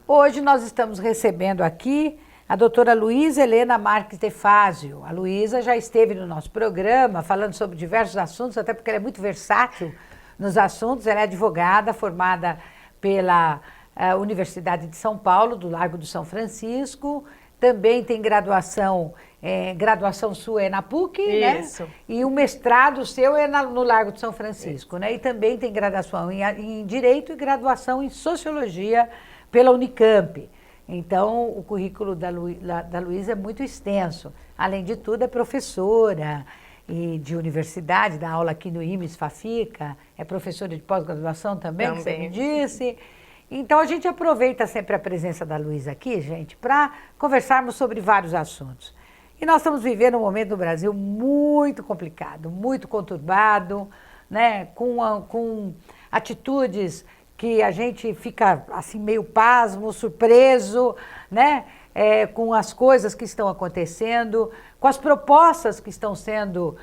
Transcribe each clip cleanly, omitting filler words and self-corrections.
Hoje nós estamos recebendo aqui a doutora Luísa Helena Marques de Fázio. A Luísa já esteve no nosso programa falando sobre diversos assuntos, até porque ela é muito versátil nos assuntos. Ela é advogada formada pela Universidade de São Paulo, do Largo do São Francisco. Também tem graduação sua é na PUC, Isso. Né? E o mestrado seu é no Largo do São Francisco, né? E também tem graduação em Direito e graduação em Sociologia pela Unicamp. Então, o currículo da Luísa é muito extenso. Além de tudo, é professora de universidade, dá aula aqui no IMES Fafica, é professora de pós-graduação também, que você me disse. Então, a gente aproveita sempre a presença da Luísa aqui, gente, para conversarmos sobre vários assuntos. E nós estamos vivendo um momento no Brasil muito complicado, muito conturbado, né? Com atitudes que a gente fica assim meio pasmo, surpreso, né? Com as coisas que estão acontecendo, com as propostas que estão sendo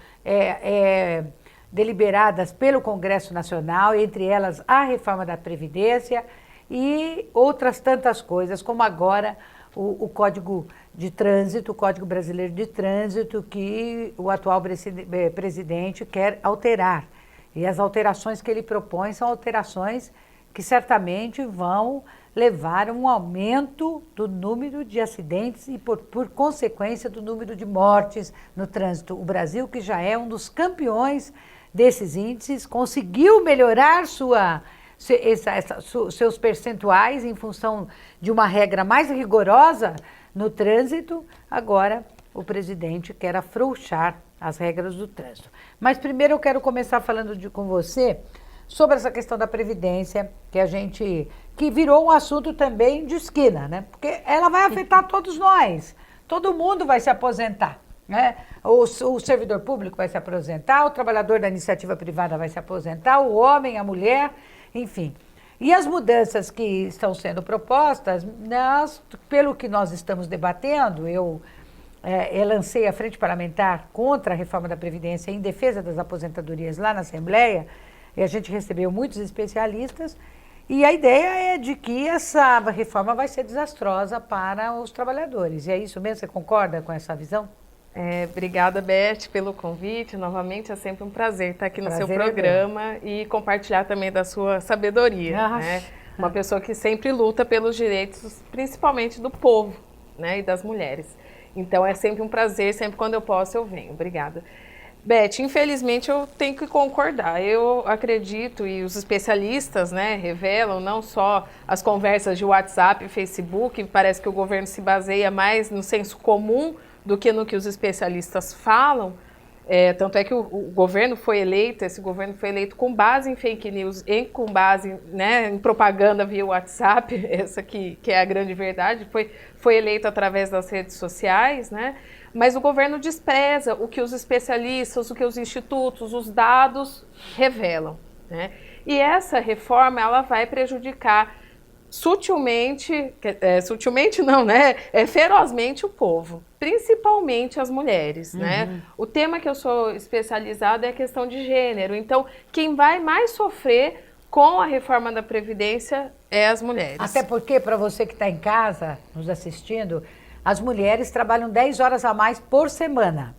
deliberadas pelo Congresso Nacional, entre elas a reforma da Previdência e outras tantas coisas, como agora o Código de Trânsito, o Código Brasileiro de Trânsito, que o atual presidente quer alterar. E as alterações que ele propõe são alterações que certamente vão levar a um aumento do número de acidentes e, por consequência, do número de mortes no trânsito. O Brasil, que já é um dos campeões desses índices, conseguiu melhorar seus percentuais em função de uma regra mais rigorosa no trânsito. Agora, o presidente quer afrouxar as regras do trânsito. Mas primeiro eu quero começar falando com você sobre essa questão da Previdência, que virou um assunto também de esquina, né? Porque ela vai afetar todos nós. Todo mundo vai se aposentar, né? O servidor público vai se aposentar, o trabalhador da iniciativa privada vai se aposentar, o homem, a mulher, enfim. E as mudanças que estão sendo propostas, pelo que nós estamos debatendo, eu lancei a Frente Parlamentar contra a reforma da Previdência em defesa das aposentadorias lá na Assembleia, e a gente recebeu muitos especialistas, e a ideia é de que essa reforma vai ser desastrosa para os trabalhadores. E é isso mesmo? Você concorda com essa visão? Obrigada, Beth, pelo convite. Novamente, é sempre um prazer estar aqui no seu programa e compartilhar também da sua sabedoria. Né? Uma pessoa que sempre luta pelos direitos, principalmente do povo, né, e das mulheres. Então, é sempre um prazer, sempre quando eu posso eu venho. Obrigada. Beth, infelizmente eu tenho que concordar. Eu acredito, e os especialistas, né, revelam não só as conversas de WhatsApp e Facebook, parece que o governo se baseia mais no senso comum do que no que os especialistas falam. Tanto é que o governo foi eleito, esse governo foi eleito com base em fake news, com base, né, em propaganda via WhatsApp, essa que é a grande verdade, foi eleito através das redes sociais, né? Mas o governo despreza o que os especialistas, o que os institutos, os dados revelam, né? E essa reforma, ela vai prejudicar sutilmente não, né? Ferozmente o povo, principalmente as mulheres, né? O tema que eu sou especializada é a questão de gênero. Então, quem vai mais sofrer com a reforma da Previdência é as mulheres. Até porque, para você que está em casa, nos assistindo, as mulheres trabalham 10 horas a mais por semana,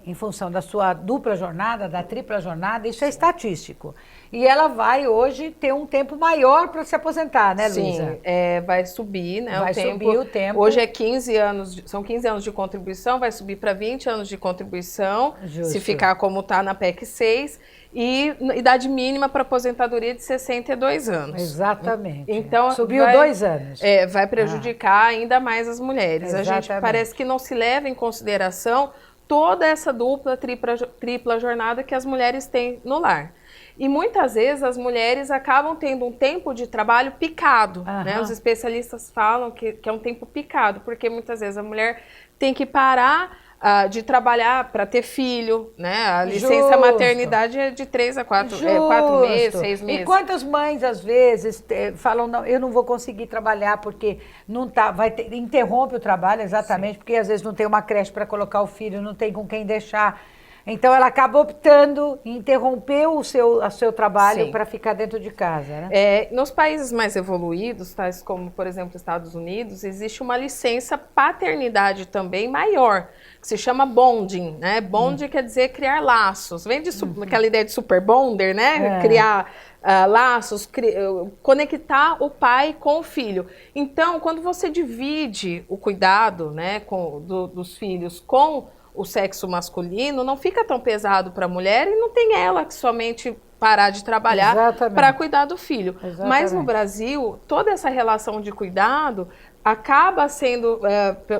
em função da sua dupla jornada, da tripla jornada, isso é estatístico. E ela vai hoje ter um tempo maior para se aposentar, né, Luísa? Sim, vai subir, né? Vai subir o tempo. Hoje é 15 anos, são 15 anos de contribuição, vai subir para 20 anos de contribuição, Justo. Se ficar como está na PEC 6, e idade mínima para aposentadoria de 62 anos. Exatamente. Então, subiu 2 anos. Vai prejudicar ainda mais as mulheres. Exatamente. A gente parece que não se leva em consideração toda essa dupla, tripla jornada que as mulheres têm no lar. E muitas vezes as mulheres acabam tendo um tempo de trabalho picado, né? Os especialistas falam que é um tempo picado, porque muitas vezes a mulher tem que parar de trabalhar para ter filho, né? A licença maternidade é de 3 a 4 meses, 6 meses. E quantas mães, às vezes, falam, não, eu não vou conseguir trabalhar porque não tá, interrompe o trabalho, exatamente, Sim. Porque às vezes não tem uma creche para colocar o filho, não tem com quem deixar. Então ela acaba optando em interromper o seu trabalho para ficar dentro de casa, né? Nos países mais evoluídos, tais como, por exemplo, Estados Unidos, existe uma licença paternidade também maior, que se chama bonding, né? Bonding quer dizer criar laços. Vem de aquela ideia de super bonder, né? Criar laços, conectar o pai com o filho. Então, quando você divide o cuidado, né, dos filhos com o sexo masculino, não fica tão pesado para a mulher e não tem ela que somente parar de trabalhar para cuidar do filho. Exatamente. Mas no Brasil, toda essa relação de cuidado acaba sendo,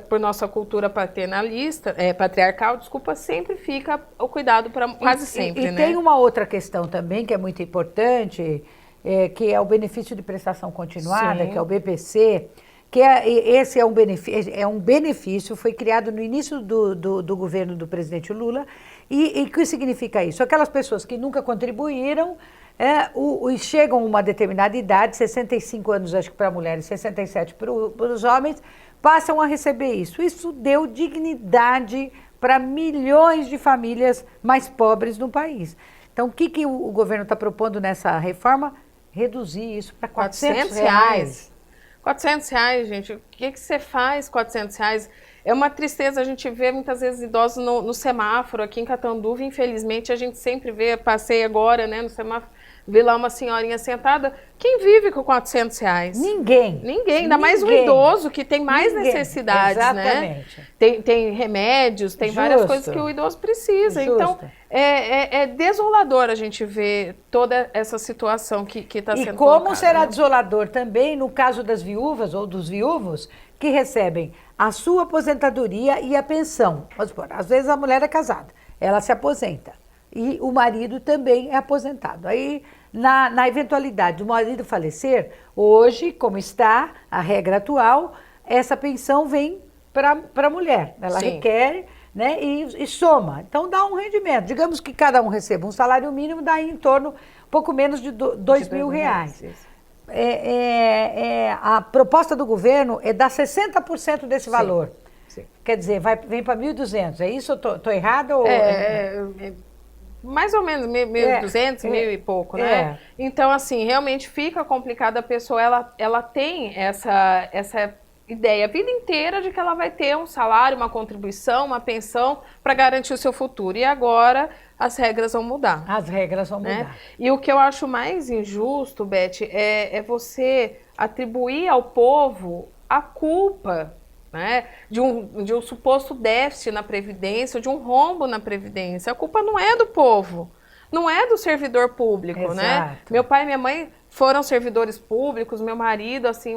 por nossa cultura patriarcal, sempre fica o cuidado para quase sempre, né? E tem uma outra questão também que é muito importante, que é o benefício de prestação continuada, que é o BPC, que esse é um benefício, foi criado no início do governo do presidente Lula. E o que significa isso? Aquelas pessoas que nunca contribuíram, chegam a uma determinada idade, 65 anos acho que para mulheres, 67 para os homens, passam a receber isso. Isso deu dignidade para milhões de famílias mais pobres no país. Então, o que o governo está propondo nessa reforma? Reduzir isso para R$400. R$400, gente. O que você faz com R$400? É uma tristeza a gente ver muitas vezes idosos no semáforo aqui em Catanduva. Infelizmente, a gente sempre vê, passei agora, né, no semáforo, vi lá uma senhorinha sentada. Quem vive com R$400? Ninguém. Ainda mais um idoso que tem mais necessidades, exatamente, né? Tem remédios, tem várias coisas que o idoso precisa. Então, é desolador a gente ver toda essa situação que está sendo colocada. E como será desolador também no caso das viúvas ou dos viúvos que recebem a sua aposentadoria e a pensão. Vamos supor, às vezes a mulher é casada, ela se aposenta e o marido também é aposentado. Aí, na eventualidade do marido falecer, hoje, como está a regra atual, essa pensão vem para a mulher. Ela requer, né, e soma. Então, dá um rendimento. Digamos que cada um receba um salário mínimo, dá em torno pouco menos de R$2.000. A proposta do governo é dar 60% desse valor. Sim. Quer dizer, vem para 1.200. É isso? Estou errada? Ou mais ou menos 1.200, 1.000 e pouco, né? Então, assim, realmente fica complicado. A pessoa, ela tem essa ideia a vida inteira de que ela vai ter um salário, uma contribuição, uma pensão para garantir o seu futuro. E agora as regras vão mudar. As regras vão mudar. Né? E o que eu acho mais injusto, Beth, é você atribuir ao povo a culpa, né, de um suposto déficit na Previdência, de um rombo na Previdência. A culpa não é do povo, não é do servidor público. Exato. Né? Meu pai e minha mãe foram servidores públicos, meu marido assim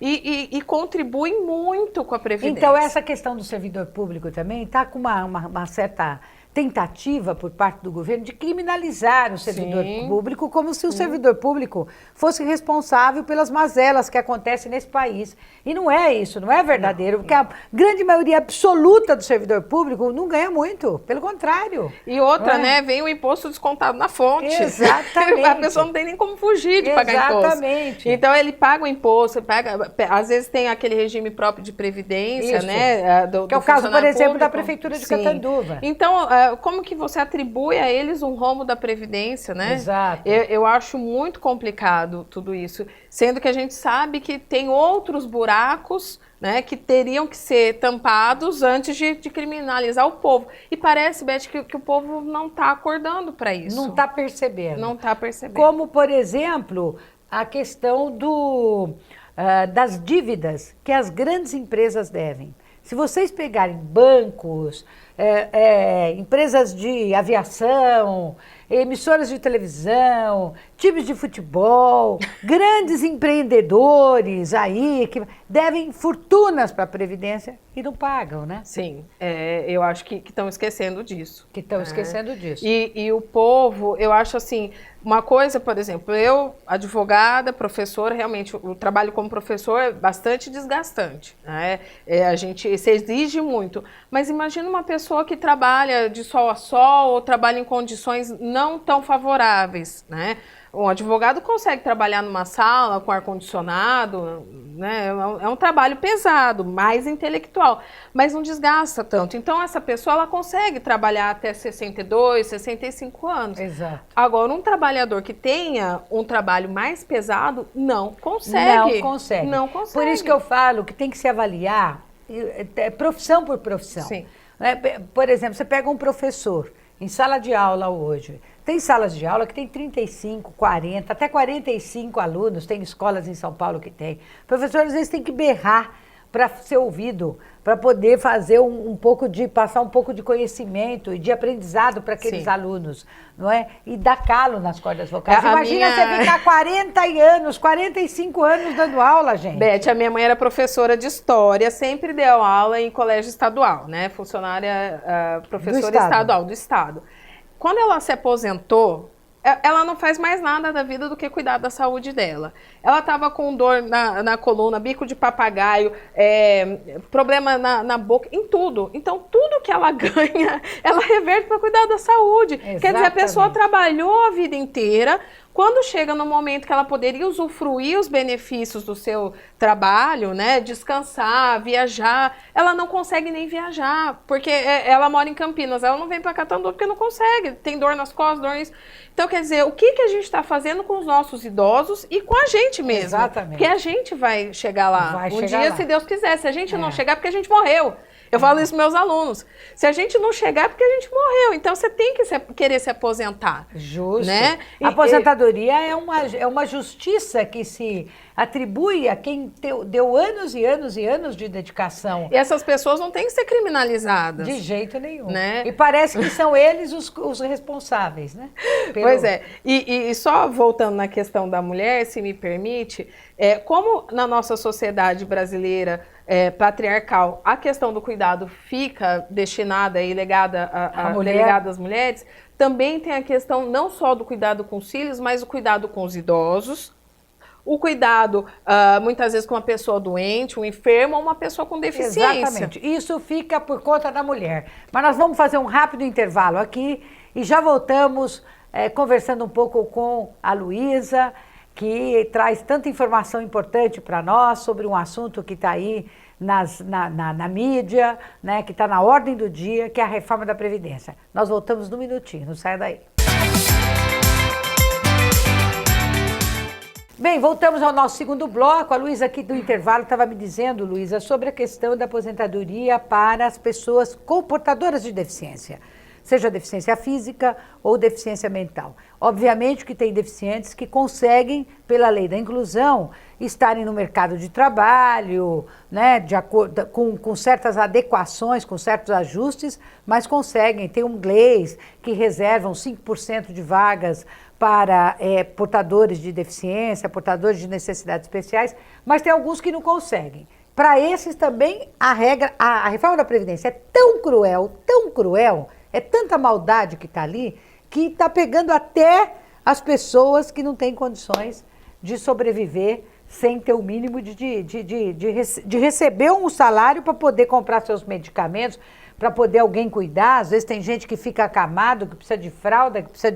e contribuem muito com a Previdência. Então essa questão do servidor público também está com uma certa tentativa por parte do governo de criminalizar o servidor público, como se o servidor público fosse responsável pelas mazelas que acontecem nesse país. E não é isso, não é verdadeiro, porque a grande maioria absoluta do servidor público não ganha muito, pelo contrário. E outra, né, vem o imposto descontado na fonte. Exatamente. A pessoa não tem nem como fugir de pagar imposto. Exatamente. Então ele paga o imposto, às vezes tem aquele regime próprio de previdência, isso. Né, que é o caso, por exemplo, da Prefeitura de Catanduva. Então, como que você atribui a eles um rombo da Previdência, né? Exato. Eu acho muito complicado tudo isso, sendo que a gente sabe que tem outros buracos, né, que teriam que ser tampados antes de criminalizar o povo. E parece, Beth, que o povo não está acordando para isso. Não está percebendo. Não está percebendo. Como, por exemplo, a questão das dívidas que as grandes empresas devem. Se vocês pegarem bancos, empresas de aviação, emissoras de televisão, times de futebol, grandes empreendedores aí que devem fortunas para a Previdência e não pagam, né? Sim, eu acho que estão esquecendo disso. Que estão esquecendo disso. E o povo, eu acho assim, uma coisa, por exemplo, eu, advogada, professora, realmente o trabalho como professor é bastante desgastante, né? A gente se exige muito, mas imagina uma pessoa que trabalha de sol a sol ou trabalha em condições não tão favoráveis, né? Um advogado consegue trabalhar numa sala com ar-condicionado, né? É um trabalho pesado, mais intelectual, mas não desgasta tanto. Então, essa pessoa, ela consegue trabalhar até 62, 65 anos. Exato. Agora, um trabalhador que tenha um trabalho mais pesado, não consegue. Não consegue. Não consegue. Por isso que eu falo que tem que se avaliar profissão por profissão. Sim. Por exemplo, você pega um professor em sala de aula hoje. Tem salas de aula que tem 35, 40, até 45 alunos. Tem escolas em São Paulo que tem. O professor, às vezes, tem que berrar para ser ouvido, para poder fazer passar um pouco de conhecimento e de aprendizado para aqueles alunos, não é? E dar calo nas cordas vocais. Imagina você ficar 40 anos, 45 anos dando aula, gente. Beth, a minha mãe era professora de história, sempre deu aula em colégio estadual, né? Funcionária, professora estadual do estado. Quando ela se aposentou, ela não faz mais nada da vida do que cuidar da saúde dela. Ela estava com dor na coluna, bico de papagaio, problema na boca, em tudo. Então, tudo que ela ganha, ela reverte para cuidar da saúde. Exatamente. Quer dizer, a pessoa trabalhou a vida inteira. Quando chega no momento que ela poderia usufruir os benefícios do seu trabalho, né, descansar, viajar, ela não consegue nem viajar, porque ela mora em Campinas, ela não vem para Catanduva porque não consegue, tem dor nas costas, dor nisso. Então, quer dizer, o que a gente está fazendo com os nossos idosos e com a gente mesmo? Exatamente. Porque a gente vai chegar lá um dia, lá. Se Deus quiser. Se a gente não chegar, porque a gente morreu. Eu falo isso para meus alunos. Se a gente não chegar, é porque a gente morreu. Então, você tem que querer se aposentar. Justo. Né? A aposentadoria é uma justiça que se atribui a quem deu anos e anos e anos de dedicação. E essas pessoas não têm que ser criminalizadas. De jeito nenhum. Né? E parece que são eles os responsáveis, né? Pois é. E só voltando na questão da mulher, se me permite, como na nossa sociedade brasileira patriarcal, a questão do cuidado fica destinada e legada às mulheres, também tem a questão não só do cuidado com os filhos, mas o cuidado com os idosos, o cuidado, muitas vezes, com uma pessoa doente, um enfermo ou uma pessoa com deficiência. Exatamente. Isso fica por conta da mulher. Mas nós vamos fazer um rápido intervalo aqui e já voltamos conversando um pouco com a Luísa, que traz tanta informação importante para nós sobre um assunto que está aí na mídia, né, que está na ordem do dia, que é a reforma da Previdência. Nós voltamos num minutinho, não saia daí. Bem, voltamos ao nosso segundo bloco. A Luísa aqui do intervalo estava me dizendo, Luísa, sobre a questão da aposentadoria para as pessoas portadoras de deficiência, seja deficiência física ou deficiência mental. Obviamente que tem deficientes que conseguem, pela lei da inclusão, estarem no mercado de trabalho, né, de acordo, com certas adequações, com certos ajustes, mas conseguem. Tem um inglês que reservam 5% de vagas para portadores de deficiência, portadores de necessidades especiais, mas tem alguns que não conseguem. Para esses também a reforma da Previdência é tão cruel, é tanta maldade que está ali, que está pegando até as pessoas que não têm condições de sobreviver sem ter o mínimo de receber um salário para poder comprar seus medicamentos, para poder alguém cuidar. Às vezes tem gente que fica acamado, que precisa de fralda, que precisa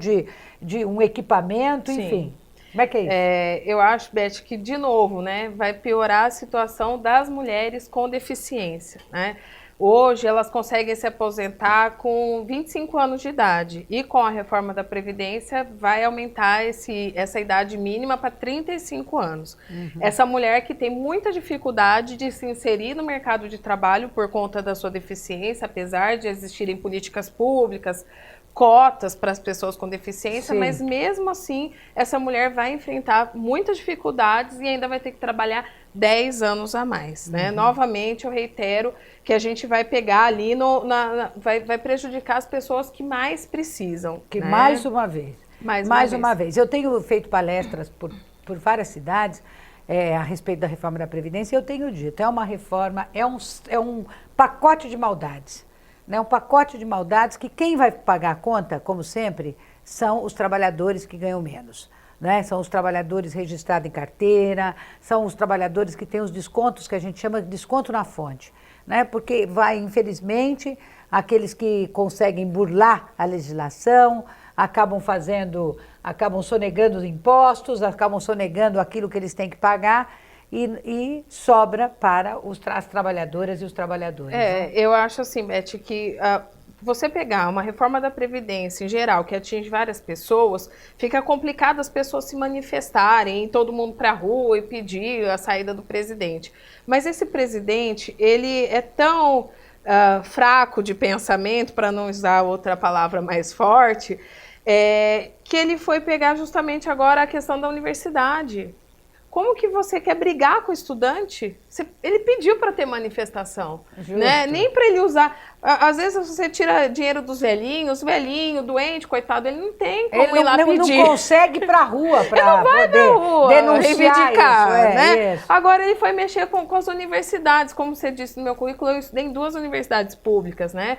de um equipamento, Sim. Enfim. Como é que é isso? Eu acho, Beth, que, de novo, né, vai piorar a situação das mulheres com deficiência, né? Hoje, elas conseguem se aposentar com 25 anos de idade e com a reforma da Previdência vai aumentar essa idade mínima para 35 anos. Uhum. Essa mulher que tem muita dificuldade de se inserir no mercado de trabalho por conta da sua deficiência, apesar de existirem políticas públicas, cotas para as pessoas com deficiência, Sim. mas mesmo assim, essa mulher vai enfrentar muitas dificuldades e ainda vai ter que trabalhar 10 anos a mais, né? Uhum. Novamente, eu reitero que a gente vai pegar ali, vai prejudicar as pessoas que mais precisam. Que né? Mais uma vez. Mais uma vez. Eu tenho feito palestras por várias cidades a respeito da reforma da Previdência e eu tenho dito, é uma reforma, é um pacote de maldades. Né, um pacote de maldades que quem vai pagar a conta, como sempre, são os trabalhadores que ganham menos. Né? São os trabalhadores registrados em carteira, são os trabalhadores que têm os descontos que a gente chama de desconto na fonte. Né? Porque vai, infelizmente, aqueles que conseguem burlar a legislação, acabam sonegando os impostos, acabam sonegando aquilo que eles têm que pagar. e sobra para as trabalhadoras e os trabalhadores. Né? Eu acho assim, Beth, que você pegar uma reforma da Previdência em geral, que atinge várias pessoas, fica complicado as pessoas se manifestarem, ir todo mundo para a rua e pedir a saída do presidente. Mas esse presidente, ele é tão fraco de pensamento, para não usar outra palavra mais forte, que ele foi pegar justamente agora a questão da universidade. Como que você quer brigar com o estudante? Ele pediu para ter manifestação, né? Nem para ele usar. Às vezes você tira dinheiro dos velhinhos, velhinho, doente, coitado, ele não tem como ir lá pedir. Ele não consegue ir para a rua para poder reivindicar, isso, né? Isso. Agora ele foi mexer com as universidades, como você disse no meu currículo, eu estudei em 2 universidades públicas, né?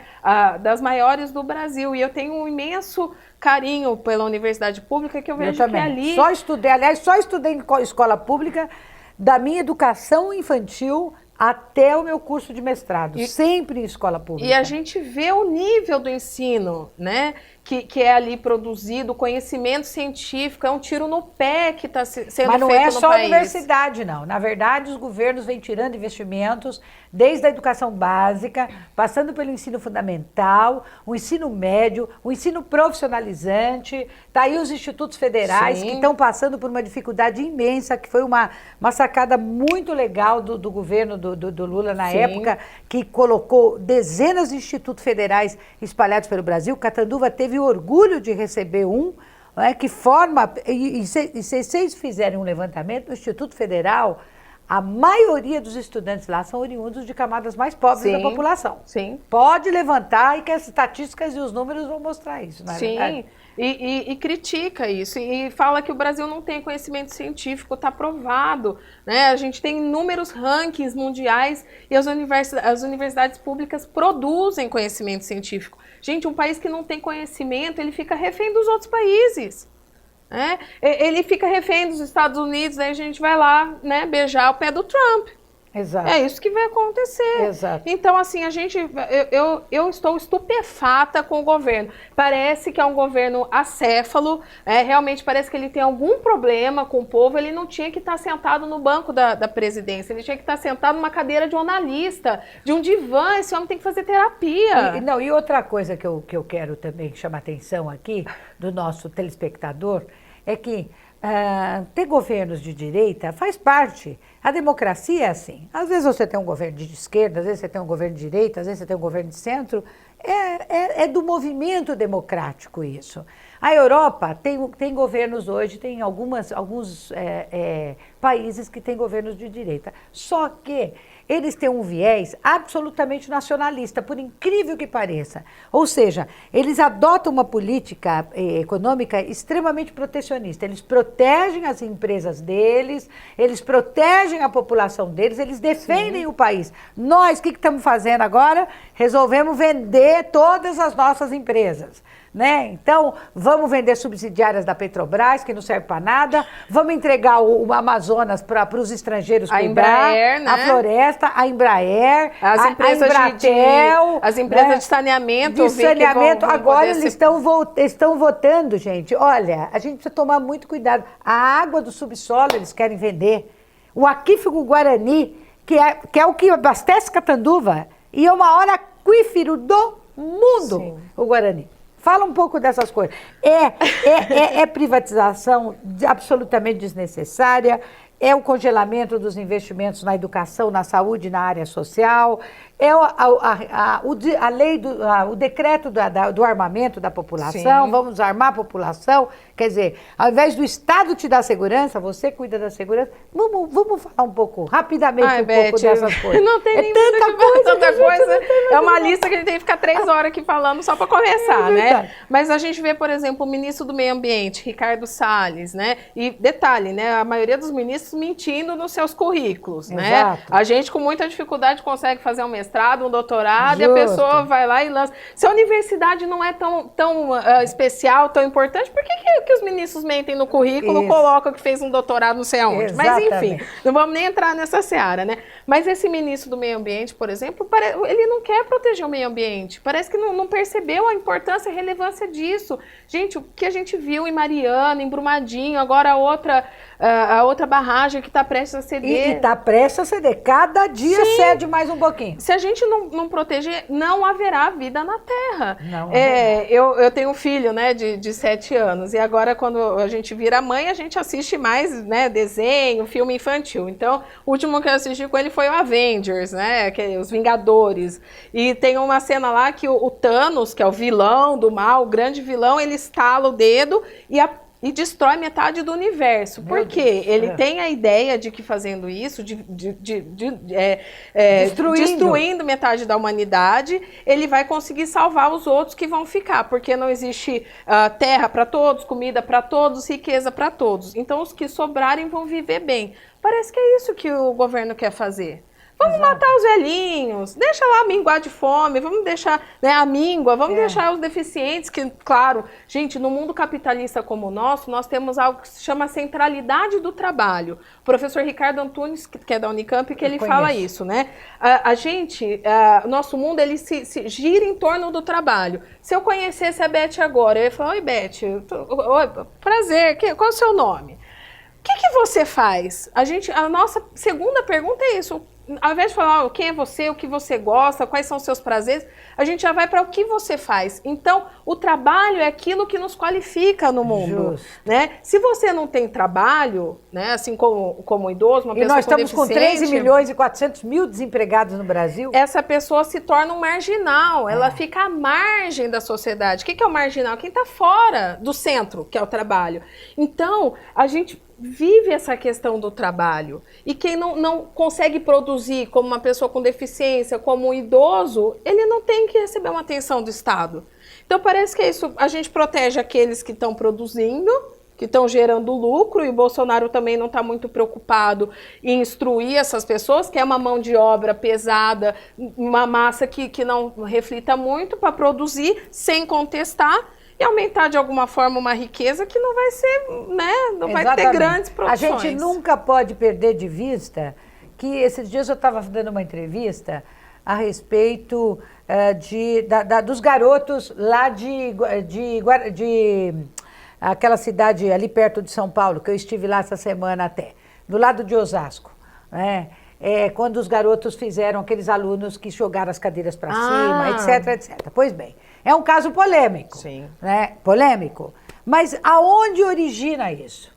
Das maiores do Brasil, e eu tenho um imenso carinho pela universidade pública, que eu vejo que ali... Só estudei em escola pública, da minha educação infantil até o meu curso de mestrado, sempre em escola pública. E a gente vê o nível do ensino, né? Que é ali produzido, o conhecimento científico, é um tiro no pé que está sendo feito no país. Mas não é só a universidade, não. Na verdade, os governos vêm tirando investimentos desde a educação básica, passando pelo ensino fundamental, o ensino médio, o ensino profissionalizante. Está aí os institutos federais que estão passando por uma dificuldade imensa, que foi uma sacada muito legal do governo do Lula na época, que colocou dezenas de institutos federais espalhados pelo Brasil. Catanduva teve o orgulho de receber que forma, e se vocês fizerem um levantamento, no Instituto Federal, a maioria dos estudantes lá são oriundos de camadas mais pobres da população. Pode levantar, e que as estatísticas e os números vão mostrar isso, não é verdade? E critica isso, e fala que o Brasil não tem conhecimento científico, está provado, né? A gente tem inúmeros rankings mundiais e as universidades públicas produzem conhecimento científico. Gente, um país que não tem conhecimento, ele fica refém dos outros países. Né? Ele fica refém dos Estados Unidos, aí a gente vai lá, né, beijar o pé do Trump. Exato. É isso que vai acontecer. Exato. Então, assim, eu estou estupefata com o governo. Parece que é um governo acéfalo, realmente parece que ele tem algum problema com o povo. Ele não tinha que estar sentado no banco da presidência, ele tinha que estar sentado numa cadeira de um analista, de um divã. Esse homem tem que fazer terapia. E outra coisa que eu quero também chamar a atenção aqui do nosso telespectador é que ter governos de direita faz parte. A democracia é assim. Às vezes você tem um governo de esquerda, às vezes você tem um governo de direita, às vezes você tem um governo de centro. É do movimento democrático isso. A Europa tem governos hoje, tem alguns países que têm governos de direita. Só que eles têm um viés absolutamente nacionalista, por incrível que pareça. Ou seja, eles adotam uma política econômica extremamente protecionista. Eles protegem as empresas deles, eles protegem a população deles, eles defendem o país. Nós, o que estamos fazendo agora? Resolvemos vender todas as nossas empresas. Né? Então, vamos vender subsidiárias da Petrobras, que não serve para nada, vamos entregar o Amazonas para os estrangeiros cuidar, Embraer, né? A Floresta, a Embraer, as empresas a Embratel, as empresas, né, de saneamento. Agora eles estão votando, gente. Olha, a gente precisa tomar muito cuidado. A água do subsolo eles querem vender. O aquífero Guarani, que é o que abastece Catanduva, e é o maior aquífero do mundo, o Guarani. Fala um pouco dessas coisas. É privatização absolutamente desnecessária, é o congelamento dos investimentos na educação, na saúde, na área social, é a lei, o decreto do armamento da população. Vamos armar a população. Quer dizer, ao invés do Estado te dar segurança, você cuida da segurança. Vamos falar um pouco, rapidamente, pouco dessas coisas. Não tem nem tanta coisa. É uma lista que a gente tem que ficar 3 horas aqui falando só para começar, né? Mas a gente vê, por exemplo, o ministro do Meio Ambiente, Ricardo Salles, né? E detalhe, né? A maioria dos ministros mentindo nos seus currículos, né? A gente com muita dificuldade consegue fazer um mestrado, mestrado, um doutorado, Justo. e a pessoa vai lá e lança. Se a universidade não é tão especial, tão importante, por que os ministros mentem no currículo, colocam que fez um doutorado não sei aonde? Exatamente. Mas enfim, não vamos nem entrar nessa seara, né? Mas esse ministro do meio ambiente, por exemplo, ele não quer proteger o meio ambiente, parece que não percebeu a importância e a relevância disso. Gente, o que a gente viu em Mariana, em Brumadinho, agora a outra barragem que está prestes a ceder. E está prestes a ceder. Cada dia cede mais um pouquinho. Se a gente não proteger, não haverá vida na Terra. Não eu tenho um filho, né, de 7 anos. E agora, quando a gente vira mãe, a gente assiste mais, né, desenho, filme infantil. Então, o último que eu assisti com ele foi o Avengers, né, os Vingadores. E tem uma cena lá que o Thanos, que é o vilão do mal, o grande vilão, ele estala o dedo e destrói metade do universo. Por quê? Ele tem a ideia de que fazendo isso, destruindo metade da humanidade, ele vai conseguir salvar os outros que vão ficar, porque não existe terra para todos, comida para todos, riqueza para todos. Então, os que sobrarem vão viver bem. Parece que é isso que o governo quer fazer. Vamos matar os velhinhos, deixa lá minguar de fome, vamos deixar, né, a míngua, vamos deixar os deficientes, que, claro, gente, no mundo capitalista como o nosso, nós temos algo que se chama centralidade do trabalho. O professor Ricardo Antunes, que é da Unicamp, que ele fala isso, né? O nosso mundo, ele se gira em torno do trabalho. Se eu conhecesse a Beth agora, eu ia falar, oi, Beth, prazer, qual é o seu nome? O que você faz? A nossa segunda pergunta é isso. Ao invés de falar quem é você, o que você gosta, quais são os seus prazeres, a gente já vai para o que você faz. Então, o trabalho é aquilo que nos qualifica no mundo. Né? Se você não tem trabalho, né, assim como idoso, uma pessoa com deficiência... E nós estamos com 13 milhões e 400 mil desempregados no Brasil. Essa pessoa se torna um marginal, ela fica à margem da sociedade. O que é o marginal? Quem está fora do centro, que é o trabalho. Então, a gente vive essa questão do trabalho. E quem não consegue produzir, como uma pessoa com deficiência, como um idoso, ele não tem que receber uma atenção do Estado. Então parece que é isso, a gente protege aqueles que estão produzindo, que estão gerando lucro, e o Bolsonaro também não está muito preocupado em instruir essas pessoas, que é uma mão de obra pesada, uma massa que não reflita muito para produzir, sem contestar, e aumentar de alguma forma uma riqueza que não vai ser, né, não vai ter grandes produções. A gente nunca pode perder de vista que esses dias eu estava dando uma entrevista a respeito dos garotos lá de aquela cidade ali perto de São Paulo, que eu estive lá essa semana até, do lado de Osasco, né? Quando os garotos fizeram aqueles alunos que jogaram as cadeiras para cima, etc, etc. Pois bem, é um caso polêmico. Sim. Né? Polêmico. Mas aonde origina isso?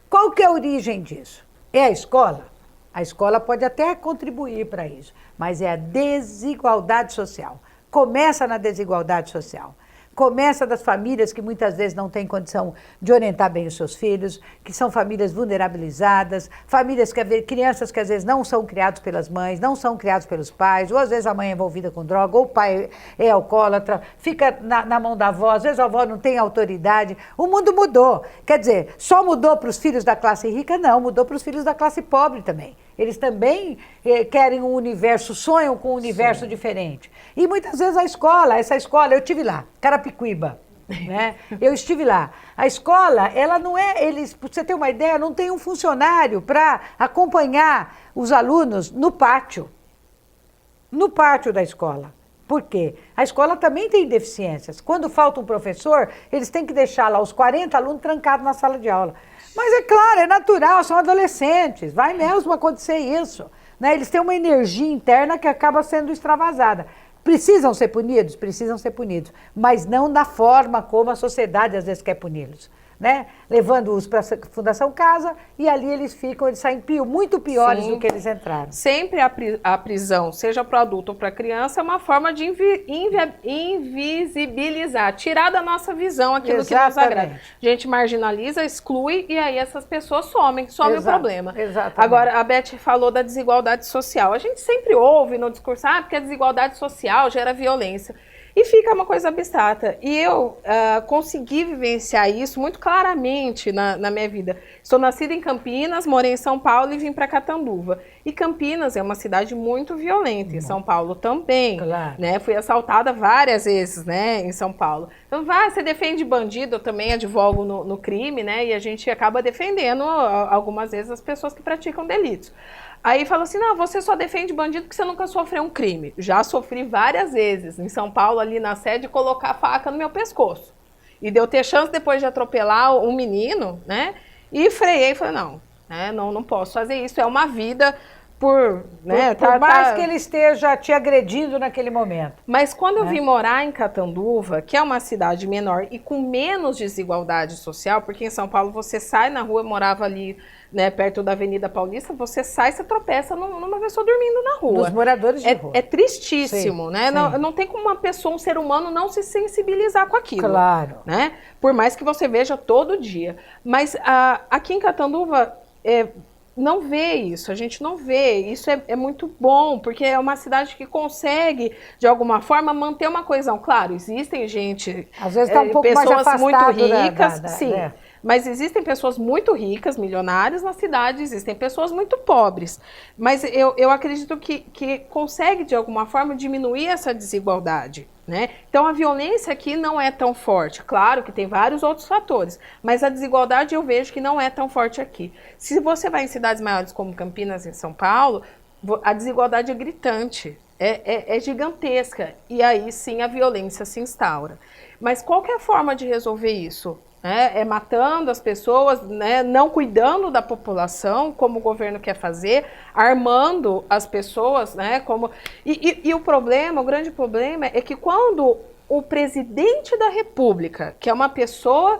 Qual que é a origem disso? É a escola? A escola pode até contribuir para isso, mas é a desigualdade social. Começa na desigualdade social. Começa das famílias que muitas vezes não têm condição de orientar bem os seus filhos, que são famílias vulnerabilizadas, famílias crianças que às vezes não são criados pelas mães, não são criados pelos pais, ou às vezes a mãe é envolvida com droga, ou o pai é alcoólatra, fica na mão da avó, às vezes a avó não tem autoridade. O mundo mudou. Quer dizer, só mudou para os filhos da classe rica? Não, mudou para os filhos da classe pobre também. Eles também querem um universo, sonham com um universo diferente. E muitas vezes essa escola, eu estive lá, Carapicuíba, né? Eu estive lá. A escola, ela não é, para você ter uma ideia, não tem um funcionário para acompanhar os alunos no pátio da escola. Por quê? A escola também tem deficiências. Quando falta um professor, eles têm que deixar lá os 40 alunos trancados na sala de aula. Mas é claro, é natural, são adolescentes, vai mesmo acontecer isso. Né? Eles têm uma energia interna que acaba sendo extravasada. Precisam ser punidos? Precisam ser punidos, mas não da forma como a sociedade às vezes quer puni-los. Né? Levando-os para a Fundação Casa e ali eles saem muito piores do que eles entraram. Sempre a prisão, seja para o adulto ou para a criança, é uma forma de invisibilizar, tirar da nossa visão aquilo que nos agrada. A gente marginaliza, exclui e aí essas pessoas some o problema. Exatamente. Agora, a Beth falou da desigualdade social. A gente sempre ouve no discurso, porque a desigualdade social gera violência. E fica uma coisa abstrata. E eu consegui vivenciar isso muito claramente na minha vida. Sou nascida em Campinas, morei em São Paulo e vim para Catanduva. E Campinas é uma cidade muito violenta, em São Paulo também. Claro. Né? Fui assaltada várias vezes, né, em São Paulo. Então, você defende bandido, eu também advogo no crime, né? E a gente acaba defendendo algumas vezes as pessoas que praticam delitos. Aí fala assim, não, você só defende bandido porque você nunca sofreu um crime. Já sofri várias vezes em São Paulo, ali na sede, colocar a faca no meu pescoço. E deu ter chance depois de atropelar um menino, né? E freiei e falei, não, né, não posso fazer isso, é uma vida por mais que ele esteja te agredindo naquele momento. Mas quando eu vim morar em Catanduva, que é uma cidade menor e com menos desigualdade social, porque em São Paulo você sai na rua, eu morava ali, né, perto da Avenida Paulista, você sai, você tropeça numa pessoa dormindo na rua. Dos moradores de rua. É tristíssimo, sim, né? Sim. Não tem como uma pessoa, um ser humano, não se sensibilizar com aquilo. Claro. Né? Por mais que você veja todo dia. Mas aqui em Catanduva, não vê isso, a gente não vê. Isso é muito bom, porque é uma cidade que consegue, de alguma forma, manter uma coesão. Claro, existem gente... Às vezes está um pouco mais pessoas afastado muito ricas, sim. né? Mas existem pessoas muito ricas, milionárias na cidade, existem pessoas muito pobres. Mas eu acredito que consegue, de alguma forma, diminuir essa desigualdade. Né? Então a violência aqui não é tão forte. Claro que tem vários outros fatores, mas a desigualdade eu vejo que não é tão forte aqui. Se você vai em cidades maiores como Campinas, em São Paulo, a desigualdade é gritante, é gigantesca. E aí sim a violência se instaura. Mas qual que é a forma de resolver isso? É matando as pessoas, né, não cuidando da população, como o governo quer fazer, armando as pessoas, né, e o problema, o grande problema é que quando o presidente da República, que é uma pessoa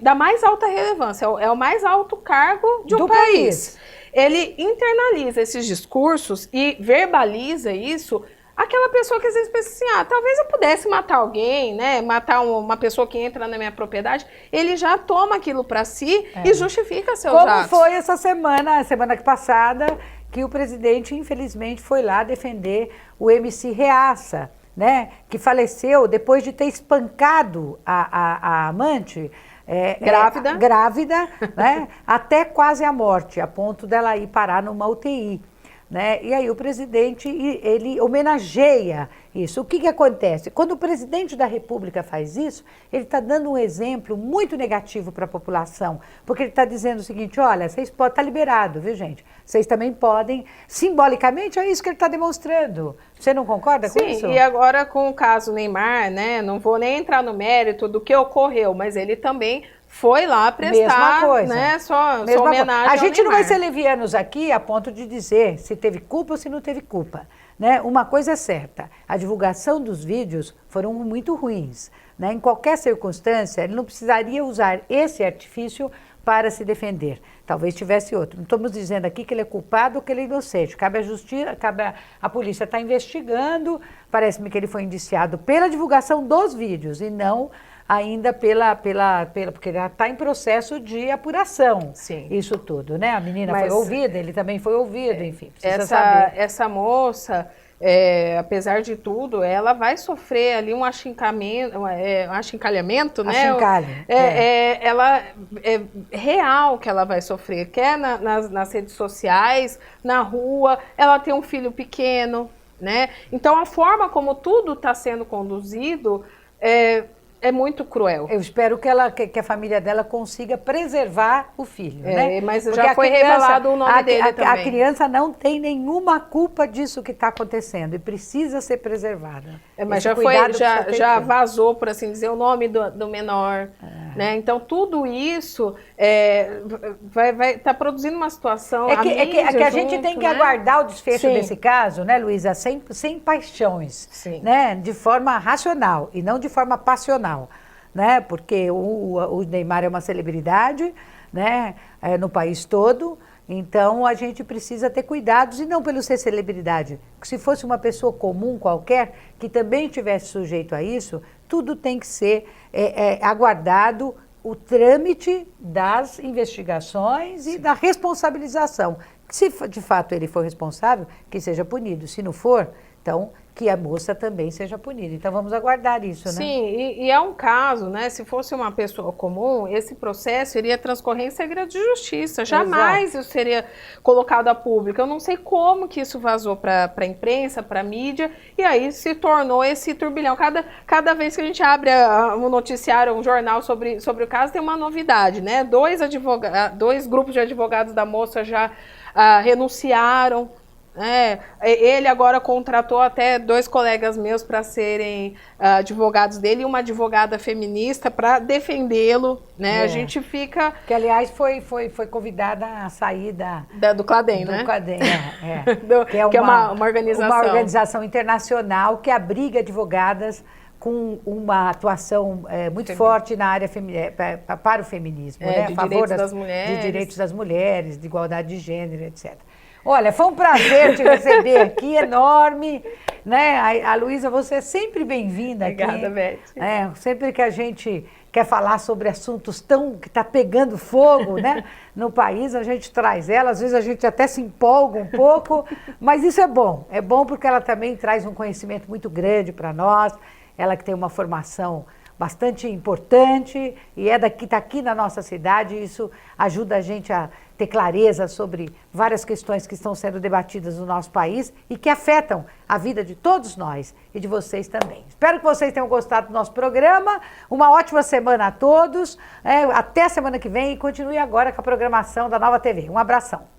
da mais alta relevância, é o mais alto cargo de um país, ele internaliza esses discursos e verbaliza isso. Aquela pessoa que às vezes pensa assim, talvez eu pudesse matar alguém, né? Matar uma pessoa que entra na minha propriedade, ele já toma aquilo para si e justifica seus atos. Como foi essa semana, a semana passada, que o presidente, infelizmente, foi lá defender o MC Reaça, né? Que faleceu depois de ter espancado a amante. Grávida, né? Até quase a morte, a ponto dela ir parar numa UTI. Né? E aí o presidente, ele homenageia isso. O que acontece? Quando o presidente da República faz isso, ele está dando um exemplo muito negativo para a população, porque ele está dizendo o seguinte, olha, vocês podem, está liberado, viu gente? Vocês também podem, simbolicamente é isso que ele está demonstrando. Você não concorda com isso? Sim, e agora com o caso Neymar, né, não vou nem entrar no mérito do que ocorreu, mas ele também foi lá prestar, né, sua homenagem. A gente não vai ser levianos aqui a ponto de dizer se teve culpa ou se não teve culpa. Né? Uma coisa é certa, a divulgação dos vídeos foram muito ruins. Né? Em qualquer circunstância, ele não precisaria usar esse artifício para se defender. Talvez tivesse outro. Não estamos dizendo aqui que ele é culpado ou que ele é inocente. Cabe à justiça, a polícia está investigando, parece-me que ele foi indiciado pela divulgação dos vídeos e não ainda porque já está em processo de apuração. Sim. Isso tudo, né? A menina foi ouvida, ele também foi ouvido, enfim, precisa saber. Essa moça, apesar de tudo, ela vai sofrer ali um achincalhamento, né? Achincalhe. Ela é real que ela vai sofrer, quer nas redes sociais, na rua, ela tem um filho pequeno, né? Então a forma como tudo está sendo conduzido é muito cruel. Eu espero que a família dela consiga preservar o filho, né? Mas porque já foi revelado o nome dele também. A criança não tem nenhuma culpa disso que está acontecendo e precisa ser preservada. Mas já vazou, por assim dizer, o nome do menor. Né? Então, tudo isso vai estar produzindo uma situação... a gente tem que aguardar o desfecho desse caso, né, Luísa? Sem paixões, né? De forma racional e não de forma passional. Né? Porque o Neymar é uma celebridade, né? No país todo, então a gente precisa ter cuidados, e não pelo ser celebridade. Se fosse uma pessoa comum qualquer, que também estivesse sujeito a isso, tudo tem que ser aguardado o trâmite das investigações e da responsabilização. Se de fato ele for responsável, que seja punido. Se não for, Então, que a moça também seja punida. Então, vamos aguardar isso, né? Sim, e é um caso, né? Se fosse uma pessoa comum, esse processo iria transcorrer em segredo de justiça. Jamais isso seria colocado a público. Eu não sei como que isso vazou para a imprensa, para a mídia, e aí se tornou esse turbilhão. Cada vez que a gente abre um noticiário, um jornal sobre o caso, tem uma novidade, né? Dois grupos de advogados da moça já renunciaram. Ele agora contratou até 2 colegas meus para serem advogados dele e uma advogada feminista para defendê-lo, né? A gente fica... Que, aliás, foi convidada a sair do CLADEM, do né? CLADEM, que é uma organização. Uma organização internacional que abriga advogadas com uma atuação muito forte na área para o feminismo, né? A favor de direitos das mulheres, de igualdade de gênero, etc. Olha, foi um prazer te receber aqui, enorme, né? A Luísa, você é sempre bem-vinda aqui. Obrigada, Beth. Sempre que a gente quer falar sobre assuntos que está pegando fogo, né, no país, a gente traz ela, às vezes a gente até se empolga um pouco, mas isso é bom porque ela também traz um conhecimento muito grande para nós, ela que tem uma formação bastante importante e está aqui na nossa cidade, e isso ajuda a gente a ter clareza sobre várias questões que estão sendo debatidas no nosso país e que afetam a vida de todos nós e de vocês também. Espero que vocês tenham gostado do nosso programa, uma ótima semana a todos, até a semana que vem e continue agora com a programação da Nova TV. Um abração.